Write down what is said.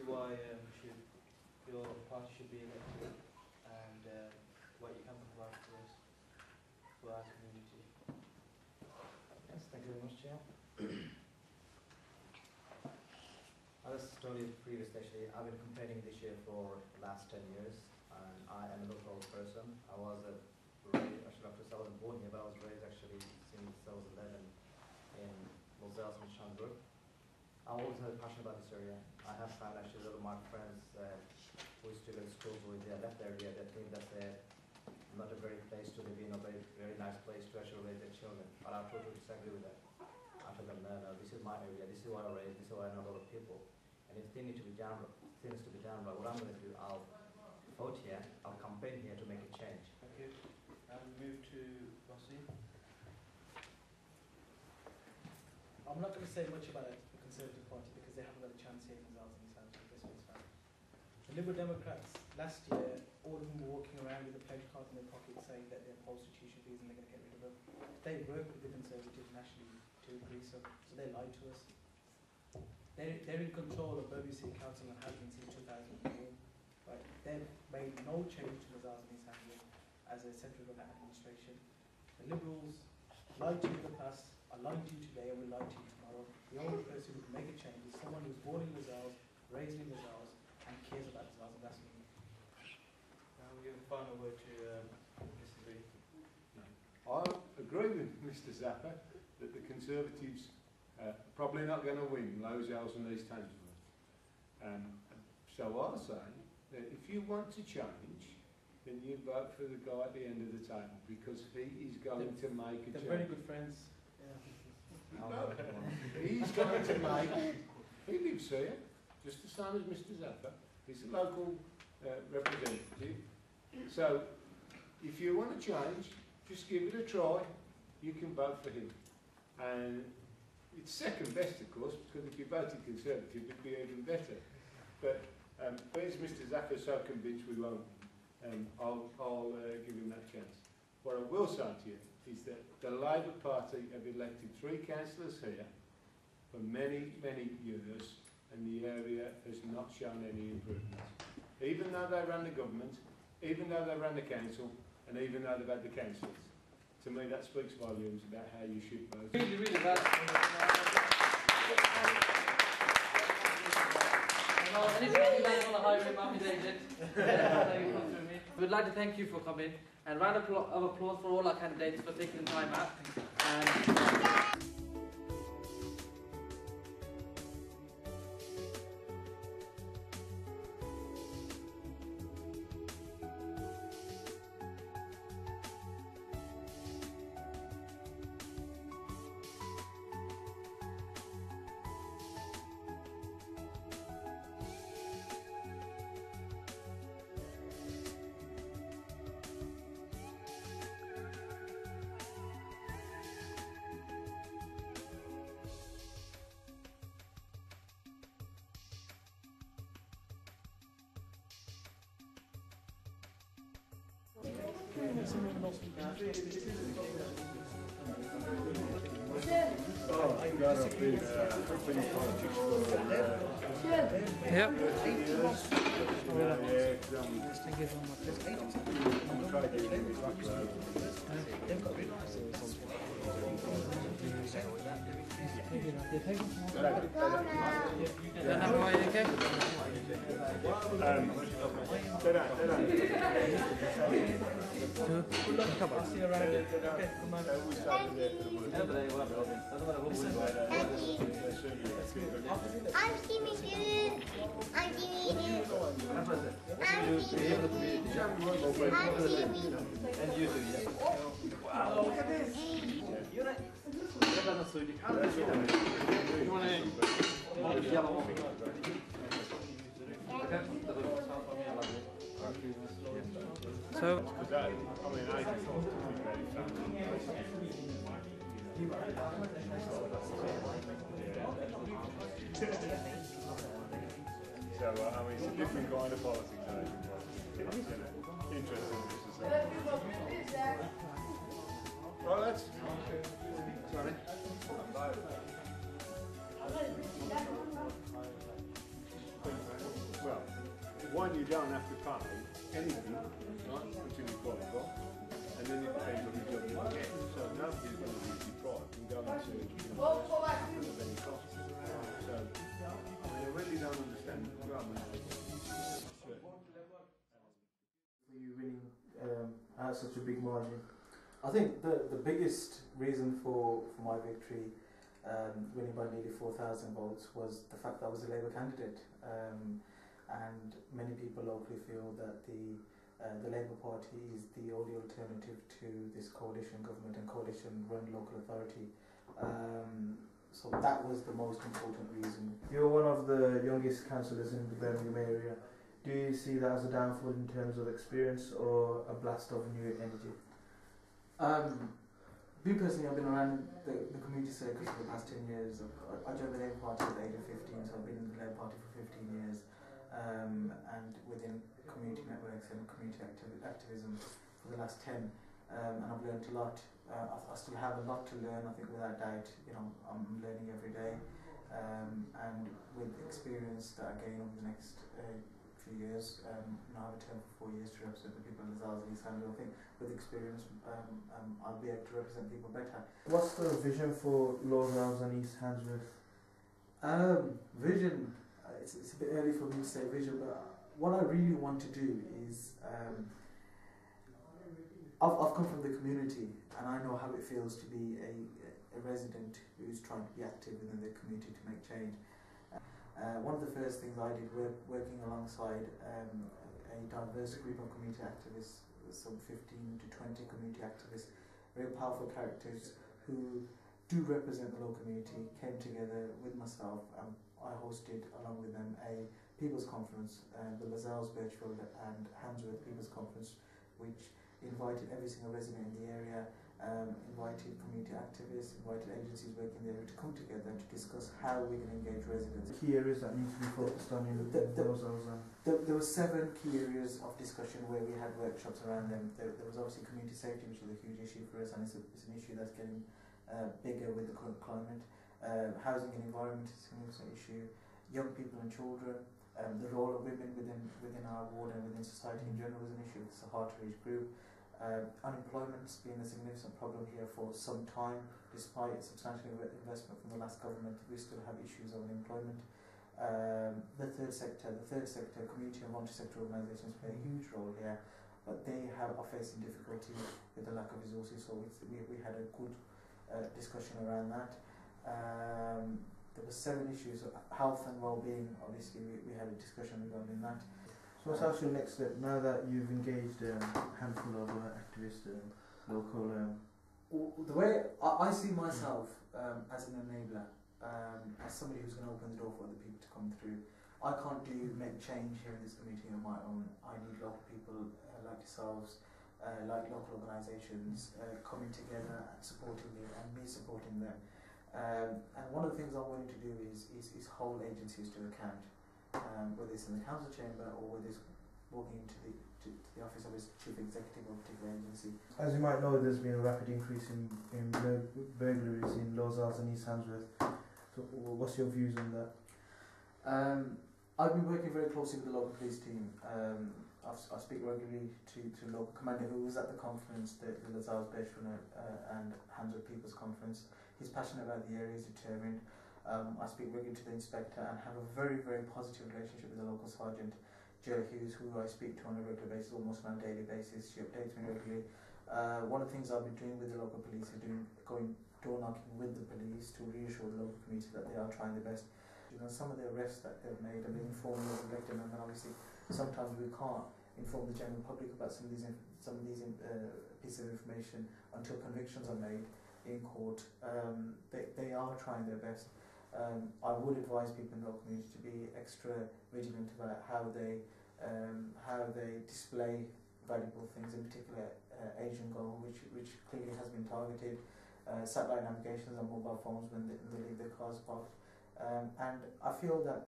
to why your party should be elected and what you can provide for us, for our community. Yes, thank you very much, Chair. As stated previously, actually, I've been campaigning this year for the last 10 years, and I am a local person. I was raised, actually, of course, I wasn't born here, but I was raised actually since I was 11 in Lozells in Handsworth. I always had a passion about this area. I have found actually a lot of my friends who used to go to school with they left the area. They think that's not a very place to live in, a very nice place to actually raise their children. But I totally disagree with that. I told them, no, this is my area, this is where I raised, this is where I know a lot of people. And if things need to be done, right, what I'm going to do, I'll vote here, I'll campaign here to make a change. Thank you. And move to Waseem. I'm not going to say much about the Conservative Party because they haven't got a chance here in Lozells and East Handsworth. The Liberal Democrats, last year, all of them were walking around with a pledge card in their pocket saying that they're opposed to tuition fees and they're going to get rid of them. They work with the Conservatives nationally to agree, so they lied to us. They're in control of Birmingham City Council and Housing since 2004. Right? They've made no change to Lozells and East Handsworth as a central government administration. The Liberals lied to you in the past, are lying to you today, and will lie to you tomorrow. The only person who can make a change is someone who's born in Lozells, raised in Lozells, and cares about Lozells, and that's me. Now we'll give the final word to Mr. B. I agree with Mr. Zaffar that the Conservatives are probably not going to win Lozells and East Handsworth. So I'll say that if you want to change, then you vote for the guy at the end of the table because he is going to make a change. They're very good friends. Yeah. No, he's going to make. He lives here, just the same as Mr. Zaffar. He's a local representative. So if you want to change, just give it a try. You can vote for him. And it's second best, of course, because if you voted Conservative, it'd be even better. But as Mr. Zaffar's so convinced we won't, I'll give him that chance. What I will say to you is that the Labour Party have elected 3 councillors here for many, many years, and the area has not shown any improvement. Even though they ran the government, even though they ran the council, and even though they've had the councillors. To me, that speaks volumes about how you should vote. Really bad. We'd like to thank you for coming, and round of applause for all our candidates for taking the time out. And I've got up in politics Thank you so much. I'm Jimmy Good. I'm Jimmy Good. And you too, yeah. Wow, look at this. You're right. so, So, I mean, it's a different kind of politics, interesting. Right, lads. Sorry. one, you don't have to pay anything, right, until you qualify, and then it depends on the job you get. So nobody's going to be deprived from going to university of any cost. So I really don't understand the government. For you winning at such a big margin. I think the biggest reason for my victory, winning by nearly 4,000 votes, was the fact that I was a Labour candidate. And many people locally feel that the Labour Party is the only alternative to this coalition government and coalition-run local authority. So that was the most important reason. You're one of the youngest councillors in the Birmingham area. Do you see that as a downfall in terms of experience or a blast of new energy? Me personally, I've been around the community circus for the past 10 years. I joined the Labour Party at the age of 15, so I've been in the Labour Party for 15 years. And within community networks and community activism for the last 10. And I've learned a lot. I still have a lot to learn, I think, without doubt. You know, I'm learning every day. And with experience that I gain over the next few years, I have a term for 4 years to represent the people of Lozells and East Handsworth. I think with experience, I'll be able to represent people better. What's the vision for Lozells and East Handsworth? Vision, it's a bit early for me to say vision, but what I really want to do is, I've come from the community and I know how it feels to be a resident who's trying to be active within the community to make change. One of the first things I did working alongside a diverse group of community activists, some 15 to 20 community activists, very powerful characters who do represent the local community, came together with myself. I hosted, along with them, a People's Conference, the Lozells Birchfield and Handsworth People's Conference, which invited every single resident in the area, invited community activists, invited agencies working in the area to come together to discuss how we can engage residents. Key areas that need to be focused on in Lozells. There were 7 key areas of discussion where we had workshops around them. There was obviously community safety, which is a huge issue for us, and it's an issue that's getting bigger with the current climate. Housing and environment is a significant issue. Young people and children, the role of women within our ward and within society in general is an issue. It's a hard-to-reach group. Unemployment's been a significant problem here for some time. Despite substantial investment from the last government, we still have issues of unemployment. The third sector, community and voluntary sector organisations play a huge role here, but they are facing difficulty with the lack of resources. So we had a good discussion around that. There were 7 issues: health and well-being. Obviously, we had a discussion regarding that. So what's actually your next step now that you've engaged a handful of activists, local? The way I see myself as an enabler, as somebody who's going to open the door for other people to come through. I can't make change here in this community on my own. I need local people like yourselves, like local organisations coming together and supporting me and me supporting them. And one of the things I'm willing to do is hold agencies to account, whether it's in the council chamber or whether it's walking into the office of its chief executive of a particular agency. As you might know, there's been a rapid increase in burglaries in Lozells and East Handsworth. So what's your views on that? I've been working very closely with the local police team. I speak regularly to local commander who was at the conference, the Lozells Birchfield and Handsworth People's Conference. He's passionate about the area, he's determined. I speak regularly to the inspector and have a very, very positive relationship with the local sergeant, Jill Hughes, who I speak to on a regular basis, almost on a daily basis. She updates me regularly. One of the things I've been doing with the local police is going door knocking with the police to reassure the local community that they are trying their best. You know, some of the arrests that they've made have been informing of the victim, and obviously sometimes we can't inform the general public about some of these pieces of information until convictions are made in court. They are trying their best. I would advise people in the local community to be extra vigilant about how they display valuable things, in particular Asian gold, which clearly has been targeted, satellite navigations on mobile phones when they leave their cars parked, and I feel that